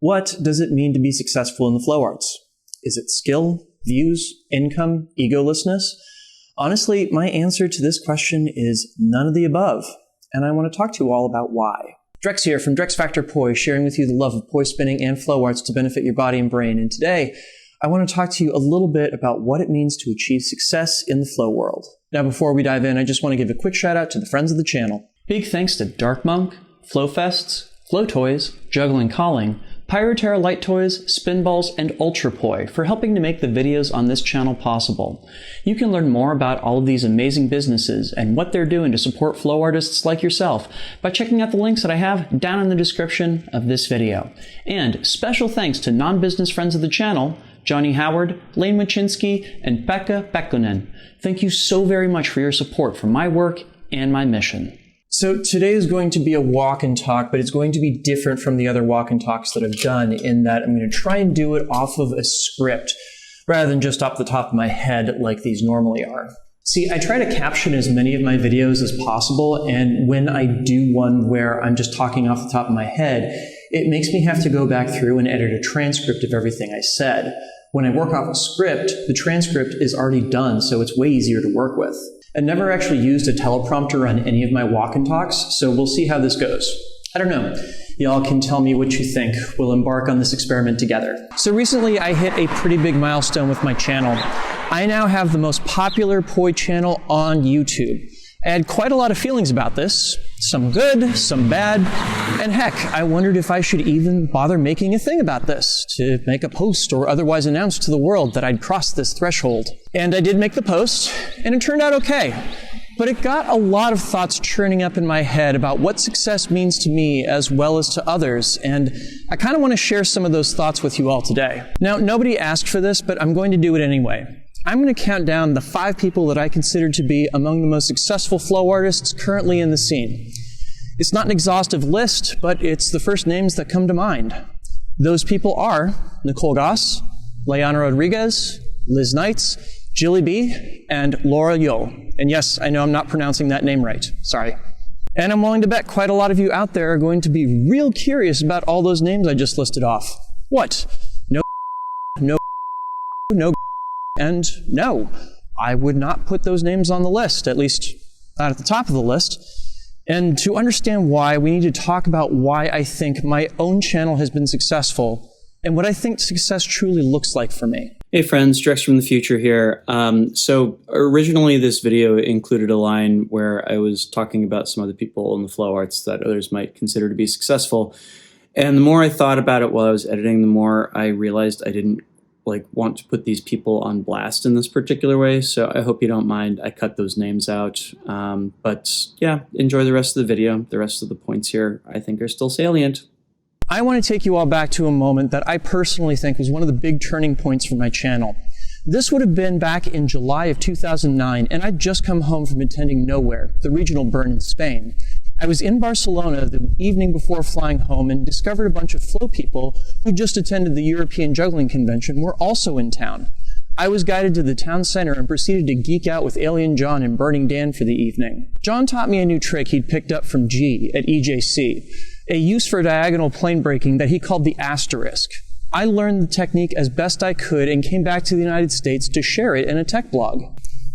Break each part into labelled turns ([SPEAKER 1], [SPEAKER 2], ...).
[SPEAKER 1] What does it mean to be successful in the flow arts? Is it skill, views, income, egolessness? Honestly, my answer to this question is none of the above, and I want to talk to you all about why. Drex here from Drex Factor Poi, sharing with you the love of poi spinning and flow arts to benefit your body and brain, and today I want to talk to you a little bit about what it means to achieve success in the flow world. Now before we dive in, I just want to give a quick shout out to the friends of the channel. Big thanks to Dark Monk, Flow Fests, Flow Toys, Juggling Calling, Pyroterra Light Toys, Spinballs, and Ultra Poi for helping to make the videos on this channel possible. You can learn more about all of these amazing businesses and what they're doing to support flow artists like yourself by checking out the links that I have down in the description of this video. And special thanks to non-business friends of the channel, Johnny Howard, Lain Mochinsky, and Pekha Pekkonen. Thank you so very much for your support for my work and my mission. So today is going to be a walk and talk, but it's going to be different from the other walk and talks that I've done in that I'm going to try and do it off of a script rather than just off the top of my head like these normally are. See, I try to caption as many of my videos as possible, and when I do one where I'm just talking off the top of my head, it makes me have to go back through and edit a transcript of everything I said. When I work off a script, the transcript is already done, so it's way easier to work with. I never actually used a teleprompter on any of my walk and talks, so we'll see how this goes. I don't know. Y'all can tell me what you think. We'll embark on this experiment together. So recently I hit a pretty big milestone with my channel. I now have the most popular poi channel on YouTube. I had quite a lot of feelings about this, some good, some bad, and heck, I wondered if I should even bother making a thing about this, to make a post or otherwise announce to the world that I'd crossed this threshold. And I did make the post, and it turned out okay. But it got a lot of thoughts churning up in my head about what success means to me as well as to others, and I kind of want to share some of those thoughts with you all today. Now, nobody asked for this, but I'm going to do it anyway. I'm going to count down the 5 people that I consider to be among the most successful flow artists currently in the scene. It's not an exhaustive list, but it's the first names that come to mind. Those people are Nicole Goss, Leona Rodriguez, Liz Knights, Jilly B, and Laura Yo. And yes, I know I'm not pronouncing that name right. Sorry. And I'm willing to bet quite a lot of you out there are going to be real curious about all those names I just listed off. What? No, and no. I would not put those names on the list, at least not at the top of the list. And to understand why, we need to talk about why I think my own channel has been successful and what I think success truly looks like for me.
[SPEAKER 2] Hey friends, Drex from the future here. So originally this video included a line where I was talking about some other people in the flow arts that others might consider to be successful. And the more I thought about it while I was editing, the more I realized I didn't want to put these people on blast in this particular way. So I hope you don't mind. I cut those names out. But yeah, enjoy the rest of the video. The rest of the points here I think are still salient.
[SPEAKER 1] I want to take you all back to a moment that I personally think was one of the big turning points for my channel. This would have been back in July of 2009, and I'd just come home from attending Nowhere, the regional burn in Spain. I was in Barcelona the evening before flying home and discovered a bunch of flow people who just attended the European Juggling Convention were also in town. I was guided to the town center and proceeded to geek out with Alien John and Burning Dan for the evening. John taught me a new trick he'd picked up from G at EJC, a use for diagonal plane breaking that he called the asterisk. I learned the technique as best I could and came back to the United States to share it in a tech blog.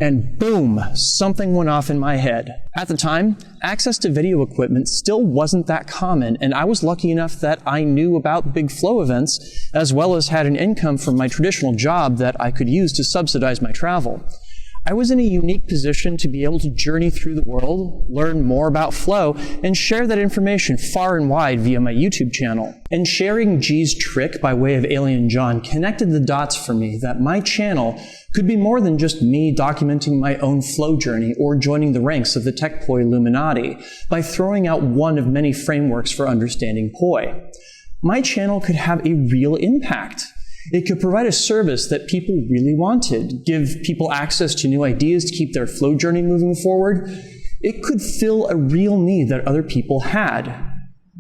[SPEAKER 1] And boom, something went off in my head. At the time, access to video equipment still wasn't that common, and I was lucky enough that I knew about big flow events, as well as had an income from my traditional job that I could use to subsidize my travel. I was in a unique position to be able to journey through the world, learn more about flow, and share that information far and wide via my YouTube channel. And sharing G's trick by way of Alien John connected the dots for me that my channel could be more than just me documenting my own flow journey or joining the ranks of the tech poi Illuminati by throwing out one of many frameworks for understanding poi. My channel could have a real impact. It could provide a service that people really wanted, give people access to new ideas to keep their flow journey moving forward. It could fill a real need that other people had.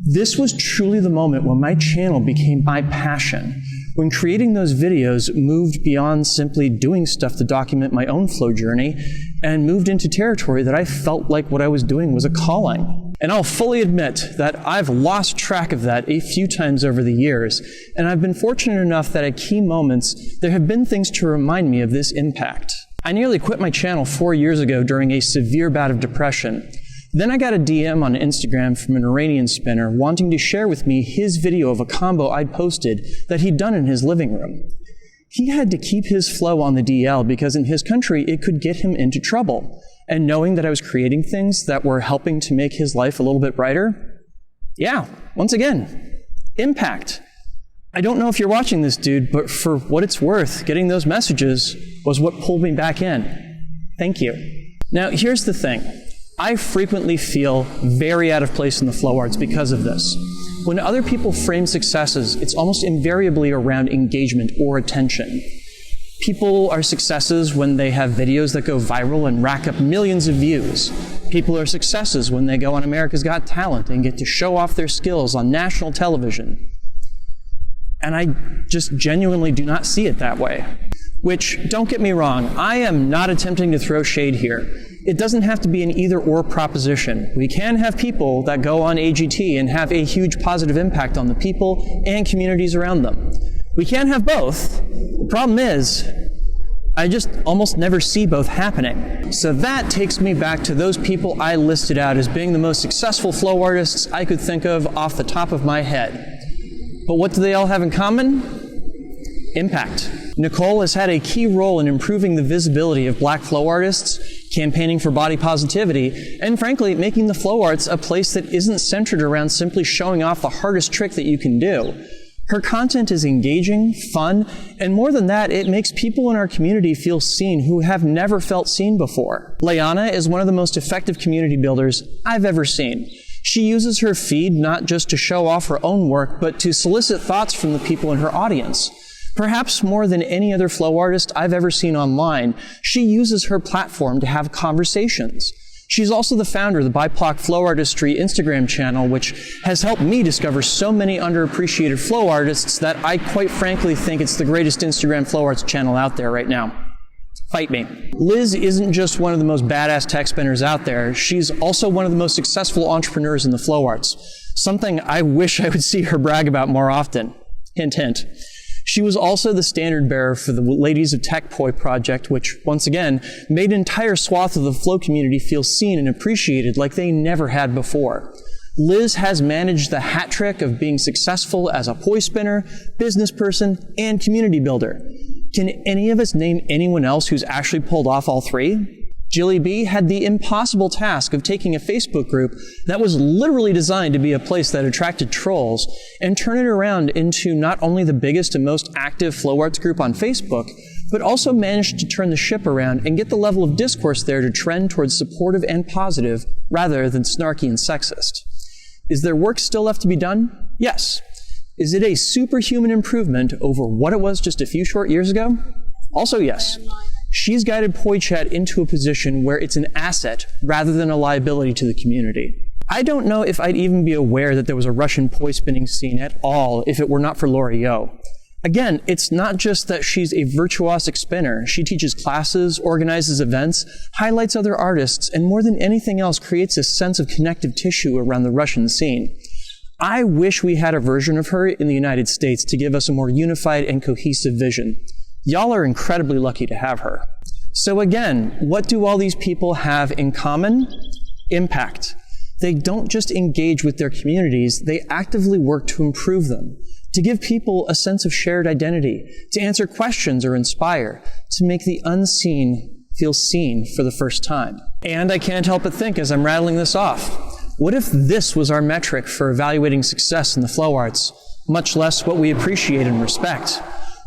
[SPEAKER 1] This was truly the moment when my channel became my passion, when creating those videos moved beyond simply doing stuff to document my own flow journey and moved into territory that I felt like what I was doing was a calling. And I'll fully admit that I've lost track of that a few times over the years, and I've been fortunate enough that at key moments, there have been things to remind me of this impact. I nearly quit my channel 4 years ago during a severe bout of depression. Then I got a DM on Instagram from an Iranian spinner wanting to share with me his video of a combo I'd posted that he'd done in his living room. He had to keep his flow on the DL because in his country it could get him into trouble. And knowing that I was creating things that were helping to make his life a little bit brighter, yeah, once again, impact. I don't know if you're watching this, dude, but for what it's worth, getting those messages was what pulled me back in. Thank you. Now, here's the thing. I frequently feel very out of place in the flow arts because of this. When other people frame successes, it's almost invariably around engagement or attention. People are successes when they have videos that go viral and rack up millions of views. People are successes when they go on America's Got Talent and get to show off their skills on national television. And I just genuinely do not see it that way. Which, don't get me wrong, I am not attempting to throw shade here. It doesn't have to be an either-or proposition. We can have people that go on AGT and have a huge positive impact on the people and communities around them. We can have both. The problem is, I just almost never see both happening. So that takes me back to those people I listed out as being the most successful flow artists I could think of off the top of my head. But what do they all have in common? Impact. Nicole has had a key role in improving the visibility of Black flow artists, campaigning for body positivity, and frankly, making the flow arts a place that isn't centered around simply showing off the hardest trick that you can do. Her content is engaging, fun, and more than that, it makes people in our community feel seen who have never felt seen before. Leanna is one of the most effective community builders I've ever seen. She uses her feed not just to show off her own work, but to solicit thoughts from the people in her audience. Perhaps more than any other flow artist I've ever seen online, she uses her platform to have conversations. She's also the founder of the BIPOC Flow Artistry Instagram channel, which has helped me discover so many underappreciated flow artists that I quite frankly think it's the greatest Instagram flow arts channel out there right now. Fight me. Liz isn't just one of the most badass tech spinners out there, she's also one of the most successful entrepreneurs in the flow arts. Something I wish I would see her brag about more often. Hint, hint. She was also the standard bearer for the Ladies of Tech Poi project, which, once again, made an entire swath of the flow community feel seen and appreciated like they never had before. Liz has managed the hat trick of being successful as a poi spinner, business person, and community builder. Can any of us name anyone else who's actually pulled off all three? Jilly B had the impossible task of taking a Facebook group that was literally designed to be a place that attracted trolls and turn it around into not only the biggest and most active flow arts group on Facebook, but also managed to turn the ship around and get the level of discourse there to trend towards supportive and positive rather than snarky and sexist. Is there work still left to be done? Yes. Is it a superhuman improvement over what it was just a few short years ago? Also yes. She's guided PoiChat into a position where it's an asset rather than a liability to the community. I don't know if I'd even be aware that there was a Russian poi spinning scene at all if it were not for Laura Yo. Again, it's not just that she's a virtuosic spinner. She teaches classes, organizes events, highlights other artists, and more than anything else creates a sense of connective tissue around the Russian scene. I wish we had a version of her in the United States to give us a more unified and cohesive vision. Y'all are incredibly lucky to have her. So again, what do all these people have in common? Impact. They don't just engage with their communities, they actively work to improve them, to give people a sense of shared identity, to answer questions or inspire, to make the unseen feel seen for the first time. And I can't help but think as I'm rattling this off, what if this was our metric for evaluating success in the flow arts, much less what we appreciate and respect?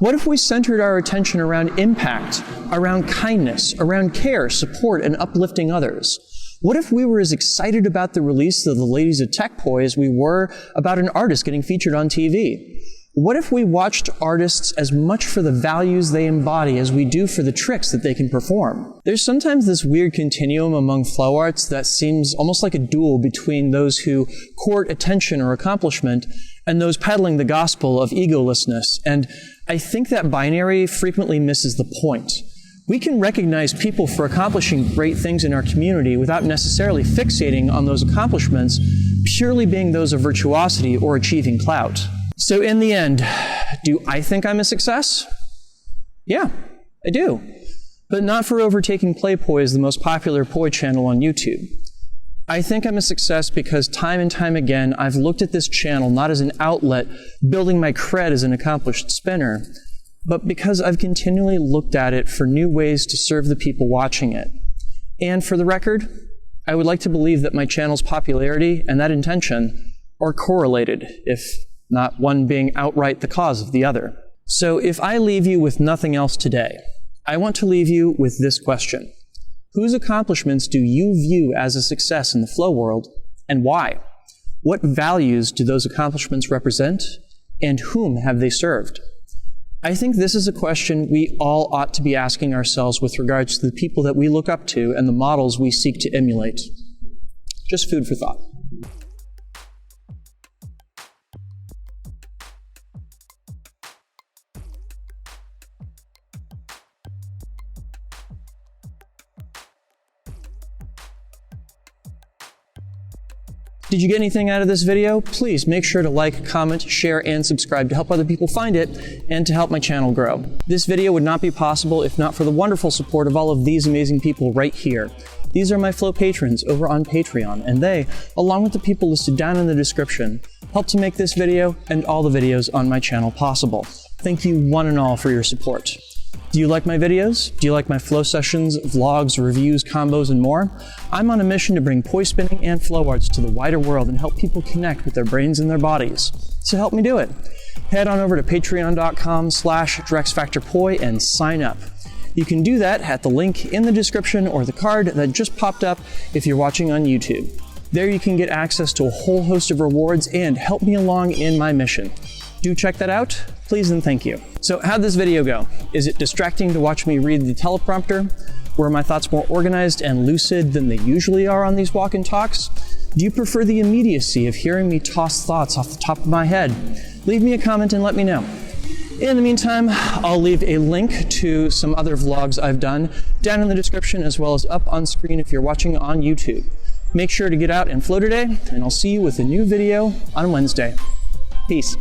[SPEAKER 1] What if we centered our attention around impact, around kindness, around care, support, and uplifting others? What if we were as excited about the release of the Ladies of Tech Poi as we were about an artist getting featured on TV? What if we watched artists as much for the values they embody as we do for the tricks that they can perform? There's sometimes this weird continuum among flow arts that seems almost like a duel between those who court attention or accomplishment and those peddling the gospel of egolessness. And I think that binary frequently misses the point. We can recognize people for accomplishing great things in our community without necessarily fixating on those accomplishments purely being those of virtuosity or achieving clout. So in the end, do I think I'm a success? Yeah, I do. But not for overtaking Playpoi as the most popular poi channel on YouTube. I think I'm a success because time and time again, I've looked at this channel not as an outlet building my cred as an accomplished spinner, but because I've continually looked at it for new ways to serve the people watching it. And for the record, I would like to believe that my channel's popularity and that intention are correlated, if not one being outright the cause of the other. So if I leave you with nothing else today, I want to leave you with this question. Whose accomplishments do you view as a success in the flow world, and why? What values do those accomplishments represent, and whom have they served? I think this is a question we all ought to be asking ourselves with regards to the people that we look up to and the models we seek to emulate. Just food for thought. Did you get anything out of this video? Please make sure to like, comment, share, and subscribe to help other people find it and to help my channel grow. This video would not be possible if not for the wonderful support of all of these amazing people right here. These are my Flow patrons over on Patreon, and they, along with the people listed down in the description, help to make this video and all the videos on my channel possible. Thank you one and all for your support. Do you like my videos? Do you like my flow sessions, vlogs, reviews, combos, and more? I'm on a mission to bring poi spinning and flow arts to the wider world and help people connect with their brains and their bodies. So help me do it. Head on over to patreon.com/DrexFactorPoi and sign up. You can do that at the link in the description or the card that just popped up if you're watching on YouTube. There you can get access to a whole host of rewards and help me along in my mission. Do check that out, please and thank you. So how'd this video go? Is it distracting to watch me read the teleprompter? Were my thoughts more organized and lucid than they usually are on these walk and talks? Do you prefer the immediacy of hearing me toss thoughts off the top of my head? Leave me a comment and let me know. In the meantime, I'll leave a link to some other vlogs I've done down in the description as well as up on screen if you're watching on YouTube. Make sure to get out and flow today, and I'll see you with a new video on Wednesday. Peace.